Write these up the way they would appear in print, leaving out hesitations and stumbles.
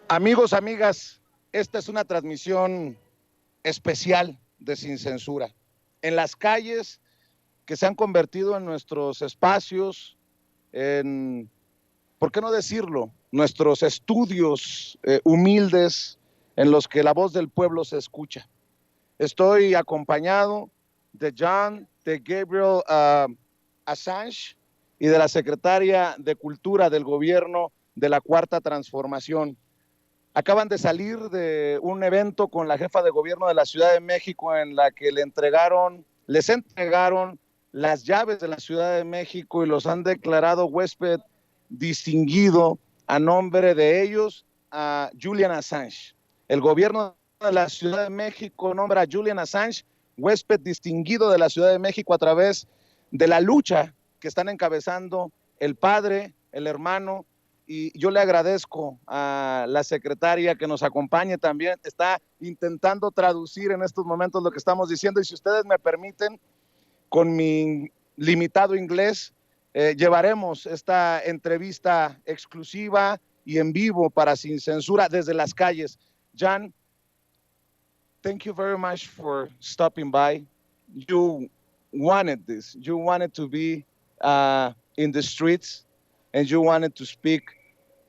Amigos, amigas, esta es una transmisión especial de Sin Censura. En las calles que se han convertido en nuestros espacios, en, ¿por qué no decirlo?, nuestros estudios humildes en los que la voz del pueblo se escucha. Estoy acompañado de Gabriel Assange y de la secretaria de Cultura del Gobierno de la Cuarta Transformación. Acaban de salir de un evento con la jefa de gobierno de la Ciudad de México en la que les entregaron las llaves de la Ciudad de México y los han declarado huésped distinguido a nombre de ellos a Julian Assange. El gobierno de la Ciudad de México nombra a Julian Assange huésped distinguido de la Ciudad de México a través de la lucha que están encabezando el padre, el hermano, y yo le agradezco a la secretaria que nos acompañe también. Está intentando traducir en estos momentos lo que estamos diciendo, y si ustedes me permiten, con mi limitado inglés, llevaremos esta entrevista exclusiva y en vivo para Sin Censura desde las calles. Jan, thank you very much for stopping by. You wanted this. You wanted to be in the streets, and you wanted to speak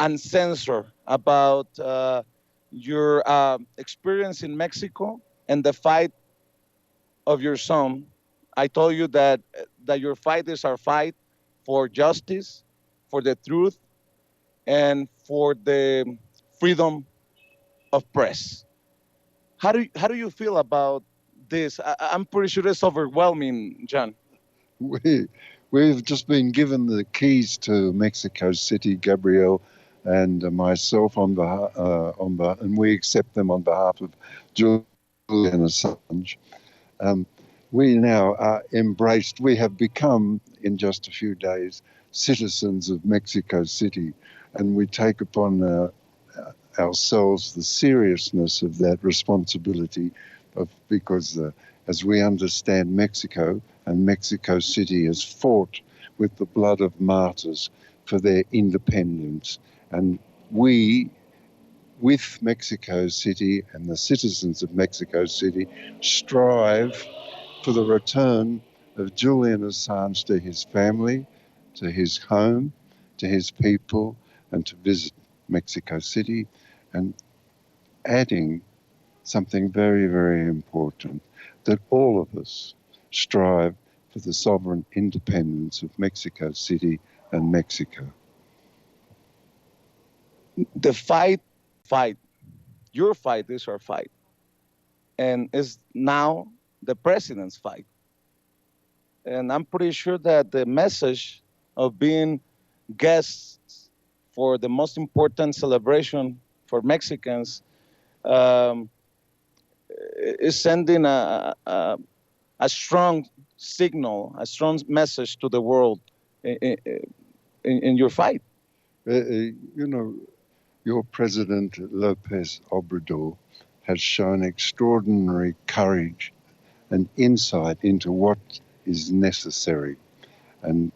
uncensored about your experience in Mexico and the fight of your son. I told you that your fight is our fight for justice, for the truth, and for the freedom of press. How do you feel about this? I'm pretty sure it's overwhelming, John. We've just been given the keys to Mexico City, Gabriel and myself and we accept them on behalf of Julian Assange. We now are embraced. We have become, in just a few days, citizens of Mexico City, and we take upon ourselves the seriousness of that responsibility because as we understand Mexico, and Mexico City has fought with the blood of martyrs for their independence. And we, with Mexico City and the citizens of Mexico City, strive for the return of Julian Assange to his family, to his home, to his people, and to visit Mexico City, and adding something very, very important, that all of us strive for the sovereign independence of Mexico City and Mexico. The fight, your fight is our fight, and is now the president's fight. And I'm pretty sure that the message of being guests for the most important celebration for Mexicans is sending a strong signal, a strong message to the world in your fight. Your President López Obrador has shown extraordinary courage and insight into what is necessary. And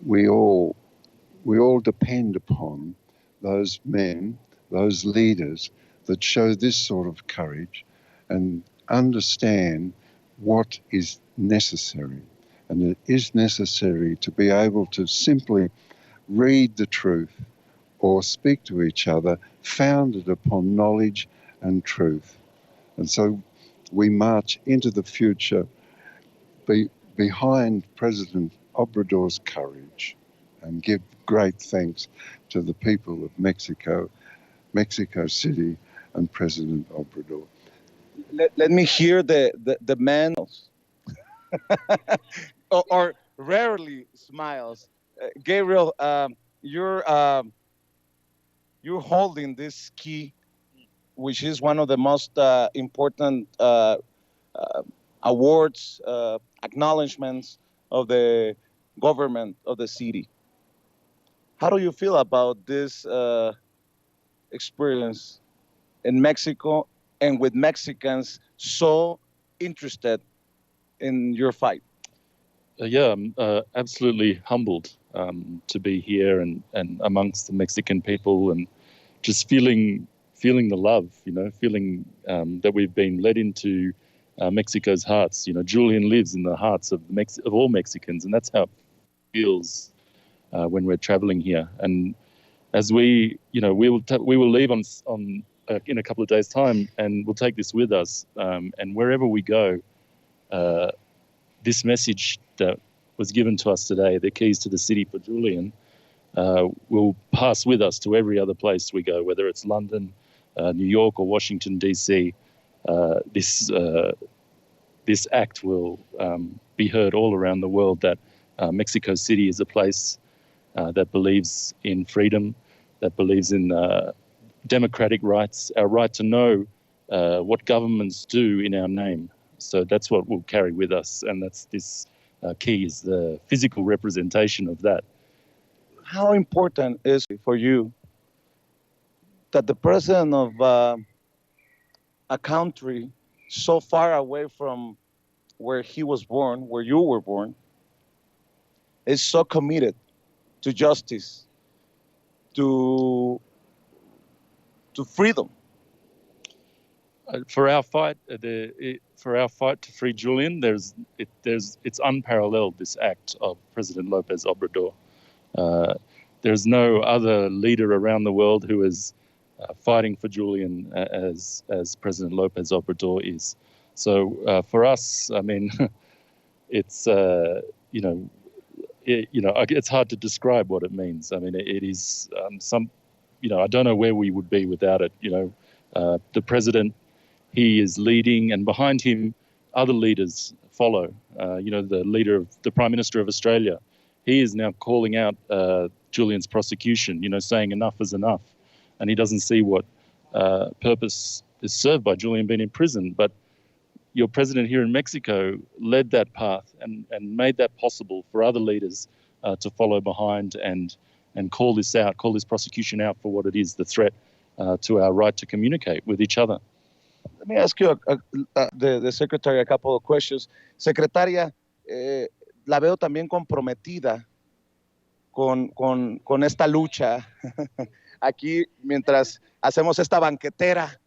we all depend upon those men, those leaders that show this sort of courage and understand what is necessary. And it is necessary to be able to simply read the truth or speak to each other founded upon knowledge and truth. And so we march into the future behind President Obrador's courage and give great thanks to the people of Mexico, Mexico City, and President Obrador. Let me hear the man or rarely smiles. Gabriel, you're holding this key, which is one of the most important awards, acknowledgments of the government of the city. How do you feel about this experience in Mexico and with Mexicans so interested in your fight? I'm absolutely humbled to be here and amongst the Mexican people, and just feeling feeling the love, feeling that we've been led into Mexico's hearts. Julian lives in the hearts of all Mexicans, and that's how it feels when we're traveling here. And as we will leave on in a couple of days' time, and we'll take this with us. And wherever we go, this message that was given to us today, the keys to the city for Julian, will pass with us to every other place we go, whether it's London, New York, or Washington, D.C. This act will be heard all around the world, that Mexico City is a place that believes in freedom, that believes in democratic rights, our right to know what governments do in our name. So that's what we'll carry with us, and that's this key, is the physical representation of that. How important is it for you that the president of a country so far away from where he was born, where you were born, is so committed to justice, to freedom? For our fight, to free Julian, it's unparalleled, this act of President Lopez Obrador. There's no other leader around the world who is fighting for Julian as President Lopez Obrador is. So for us, I mean, it's it's hard to describe what it means. I mean, it is I don't know where we would be without it. The president, he is leading, and behind him, other leaders follow. The Prime Minister of Australia, he is now calling out Julian's prosecution, saying enough is enough. And he doesn't see what purpose is served by Julian being in prison. But your president here in Mexico led that path and made that possible for other leaders to follow behind and call this prosecution out for what it is, the threat to our right to communicate with each other. Let me ask you, the secretary, a couple of questions. Secretaria, la veo también comprometida con esta lucha aquí mientras hacemos esta banquetera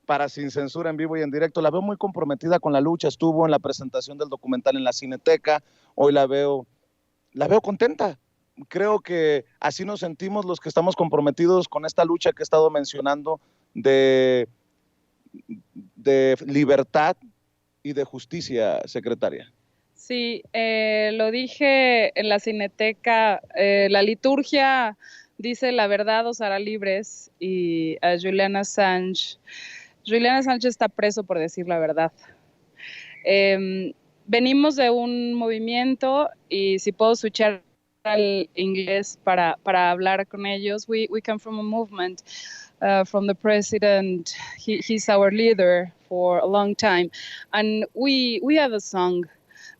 para Sin Censura en vivo y en directo. La veo muy comprometida con la lucha. Estuvo en la presentación del documental en la Cineteca. Hoy la veo contenta. Creo que así nos sentimos los que estamos comprometidos con esta lucha que he estado mencionando de libertad y de justicia, secretaria. Sí, lo dije en la Cineteca, la liturgia dice la verdad os hará libres, y a Julian Assange está preso por decir la verdad. Venimos de un movimiento, y si puedo switchar al inglés para hablar con ellos, we come from a movement. From the president, he's our leader for a long time, and we have a song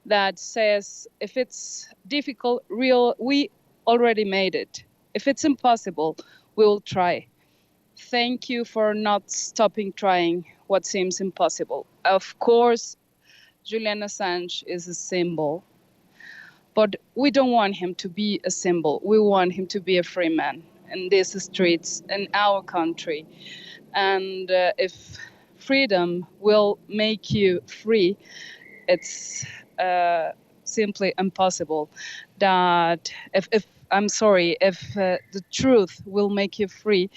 that says, if it's difficult, we already made it. If it's impossible, we will try. Thank you for not stopping trying what seems impossible. Of course, Julian Assange is a symbol, but we don't want him to be a symbol. We want him to be a free man in these streets, in our country. And if freedom will make you free, it's simply impossible. That if the truth will make you free,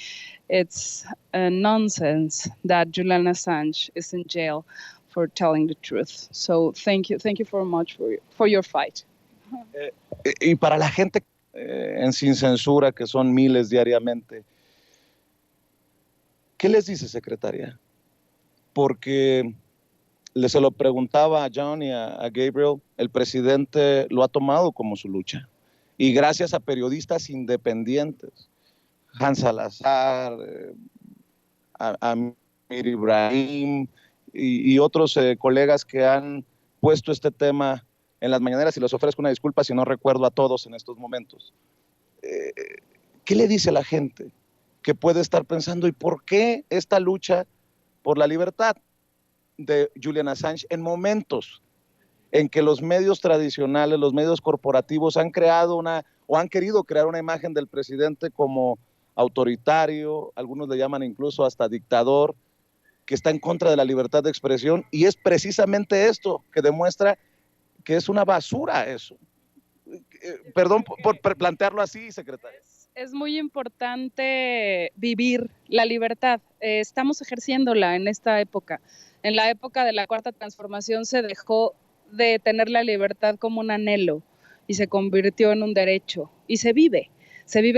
it's nonsense that Julian Assange is in jail for telling the truth. So thank you very much for your fight. Y para la gente en Sin Censura, que son miles diariamente, ¿qué les dice, secretaria? Porque se lo preguntaba a John y a Gabriel, el presidente lo ha tomado como su lucha. Y gracias a periodistas independientes, Hans Salazar, Amir Ibrahim y otros colegas que han puesto este tema en las mañaneras, y les ofrezco una disculpa si no recuerdo a todos en estos momentos. ¿Qué le dice a la gente que puede estar pensando, y por qué esta lucha por la libertad de Julian Assange en momentos en que los medios tradicionales, los medios corporativos han creado han querido crear una imagen del presidente como autoritario, algunos le llaman incluso hasta dictador, que está en contra de la libertad de expresión, y es precisamente esto que demuestra que es una basura eso. Perdón por plantearlo así, secretaria. Es muy importante vivir la libertad. Estamos ejerciéndola en esta época. En la época de la Cuarta Transformación se dejó de tener la libertad como un anhelo y se convirtió en un derecho. Y se vive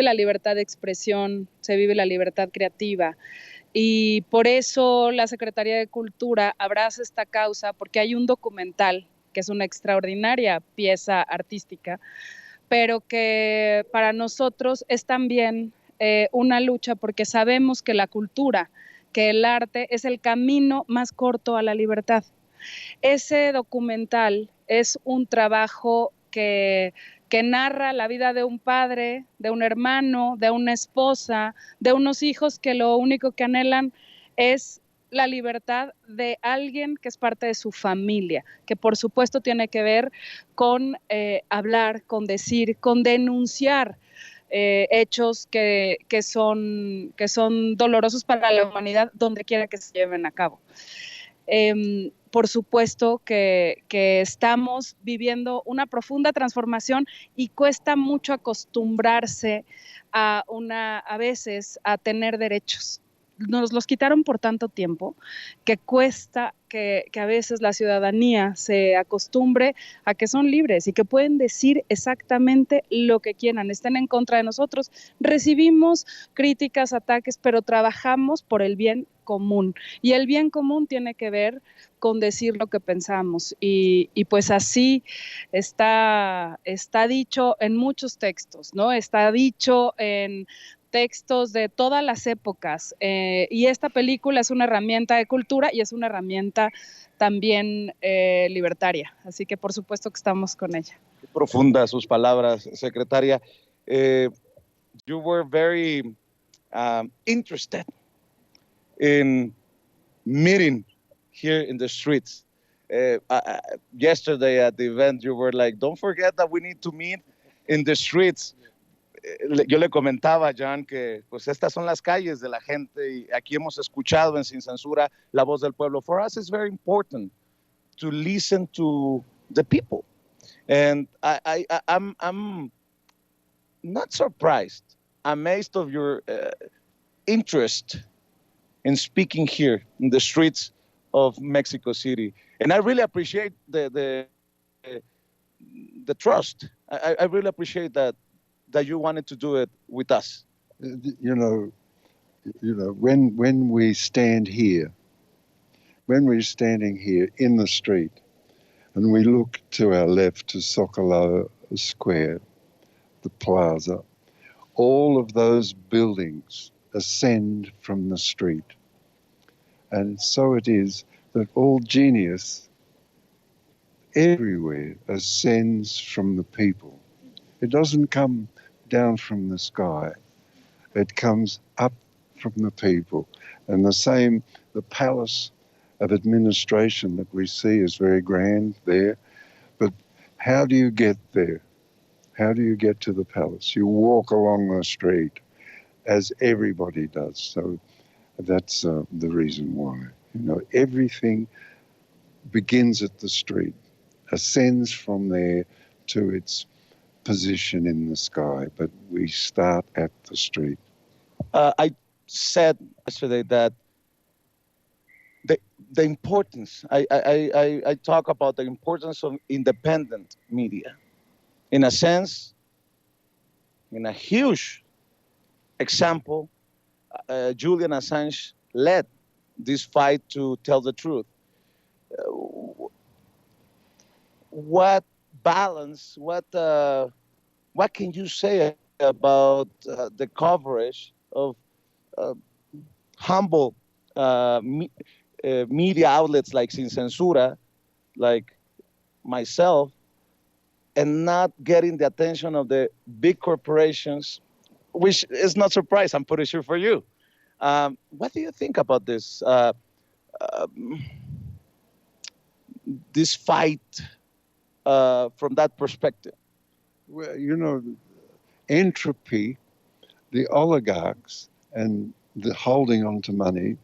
la libertad de expresión, se vive la libertad creativa. Y por eso la Secretaría de Cultura abraza esta causa, porque hay un documental que es una extraordinaria pieza artística, pero que para nosotros es también una lucha, porque sabemos que la cultura, que el arte es el camino más corto a la libertad. Ese documental es un trabajo que narra la vida de un padre, de un hermano, de una esposa, de unos hijos que lo único que anhelan es la libertad de alguien que es parte de su familia, que por supuesto tiene que ver con hablar, con decir, con denunciar hechos que son dolorosos para la humanidad donde quiera que se lleven a cabo. Por supuesto que estamos viviendo una profunda transformación y cuesta mucho acostumbrarse a veces a tener derechos. Nos los quitaron por tanto tiempo que cuesta que a veces la ciudadanía se acostumbre a que son libres y que pueden decir exactamente lo que quieran, estén en contra de nosotros. Recibimos críticas, ataques, pero trabajamos por el bien común. Y el bien común tiene que ver con decir lo que pensamos. Y pues así está dicho en muchos textos, ¿no? Está dicho en textos de todas las épocas, y esta película es una herramienta de cultura y es una herramienta también libertaria, así que por supuesto que estamos con ella. Qué profundas sus palabras, secretaria. You were very interested in meeting here in the streets. Yesterday at the event, you were like, don't forget that we need to meet in the streets. Yo le comentaba a Jan que pues estas son las calles de la gente y aquí hemos escuchado en Sin Censura la voz del pueblo. For us it's very important to listen to the people, and I'm not surprised, amazed of your interest in speaking here in the streets of Mexico City, and I really appreciate the trust. I really appreciate that you wanted to do it with us. You know, when we stand here, when we're standing here in the street, and we look to our left to Sokolov Square, the plaza, all of those buildings ascend from the street. And so it is that all genius everywhere ascends from the people. It doesn't come down from the sky. It comes up from the people. And the palace of administration that we see is very grand there. But how do you get there? How do you get to the palace? You walk along the street, as everybody does. So that's the reason why. Everything begins at the street, ascends from there to its position in the sky, but we start at the street. I said yesterday that the importance, I talk about the importance of independent media. In a sense, in a huge example, Julian Assange led this fight to tell the truth. What balance, what can you say about the coverage of humble media outlets like Sin Censura, like myself, and not getting the attention of the big corporations, which is not surprise, I'm pretty sure, for you. What do you think about this this fight from that perspective? Well, entropy the oligarchs and the holding on to money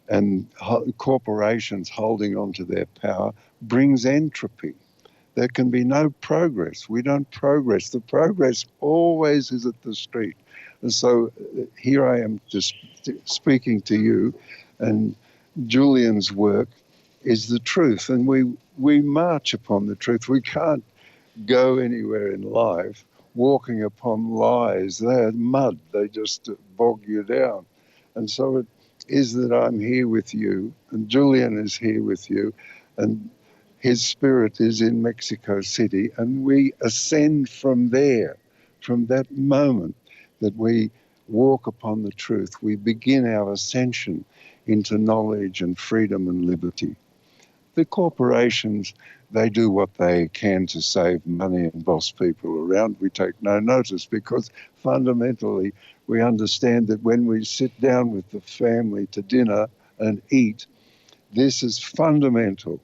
and corporations holding on to their power brings entropy. There can be no progress. We don't progress. The progress always is at the street. And so here I am just speaking to you, and Julian's work is the truth, and we march upon the truth. We can't go anywhere in life walking upon lies. They're mud. They just bog you down. And so it is that I'm here with you, and Julian is here with you, and his spirit is in Mexico City, and we ascend from there, from that moment that we walk upon the truth. We begin our ascension into knowledge and freedom and liberty. The corporations, they do what they can to save money and boss people around. We take no notice because fundamentally we understand that when we sit down with the family to dinner and eat, this is fundamental.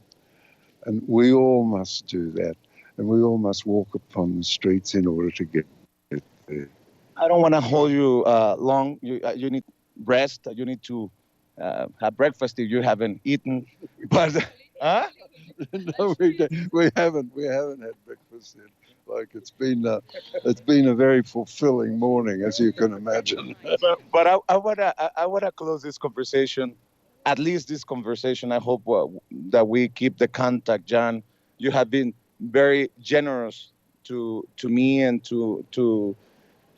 And we all must do that. And we all must walk upon the streets in order to get there. I don't want to hold you long. You need rest. You need to have breakfast if you haven't eaten. But, huh? No, we haven't had breakfast yet. Like it's been a very fulfilling morning, as you can imagine. But I wanna close this conversation. At least this conversation, I hope that we keep the contact, John. You have been very generous to me and to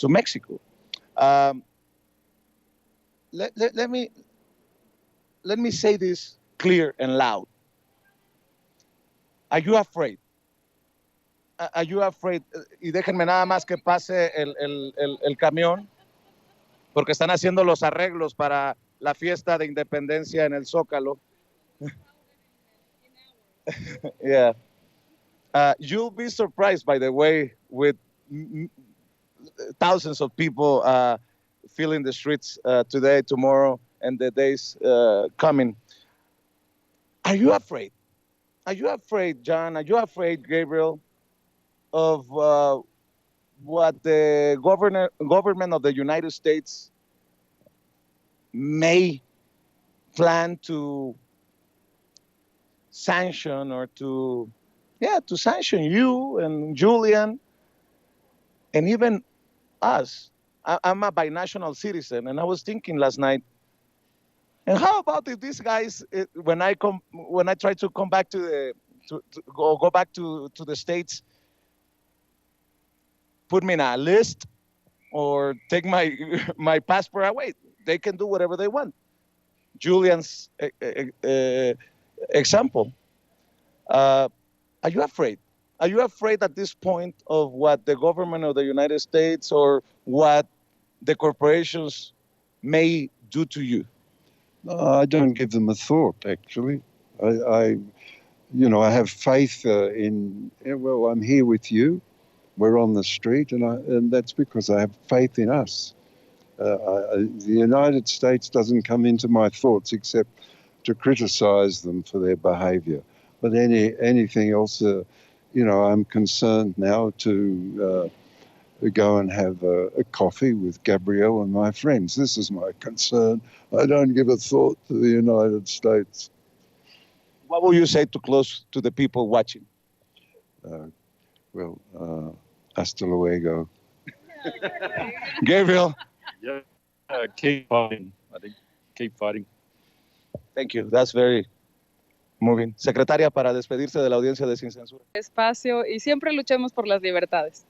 Mexico. Let me say this clear and loud. Are you afraid? Are you afraid? Y déjenme nada más que pase el camión, porque están haciendo los arreglos para la fiesta de independencia en el Zócalo. Yeah. You'll be surprised, by the way, with thousands of people filling the streets today, tomorrow, and the days coming. Are you afraid? Are you afraid, John? Are you afraid, Gabriel, of what the government of the United States may plan to sanction or to sanction you and Julian and even us? I'm a binational citizen, and I was thinking last night, and how about if these guys, when I try to come back to go back to the States, put me in a list or take my passport away? They can do whatever they want. Julian's example. Are you afraid? Are you afraid at this point of what the government of the United States or what the corporations may do to you? No, I don't give them a thought, actually. I have faith well, I'm here with you. We're on the street, and that's because I have faith in us. The United States doesn't come into my thoughts except to criticize them for their behavior. But anything else, I'm concerned now to go and have a coffee with Gabriel and my friends. This is my concern. I don't give a thought to the United States. What will you say to close to the people watching? Hasta luego. Gabriel. Yeah, keep fighting. I think keep fighting. Thank you. That's very moving. Secretaria, para despedirse de la audiencia de Sin Censura. Espacio y siempre luchemos por las libertades.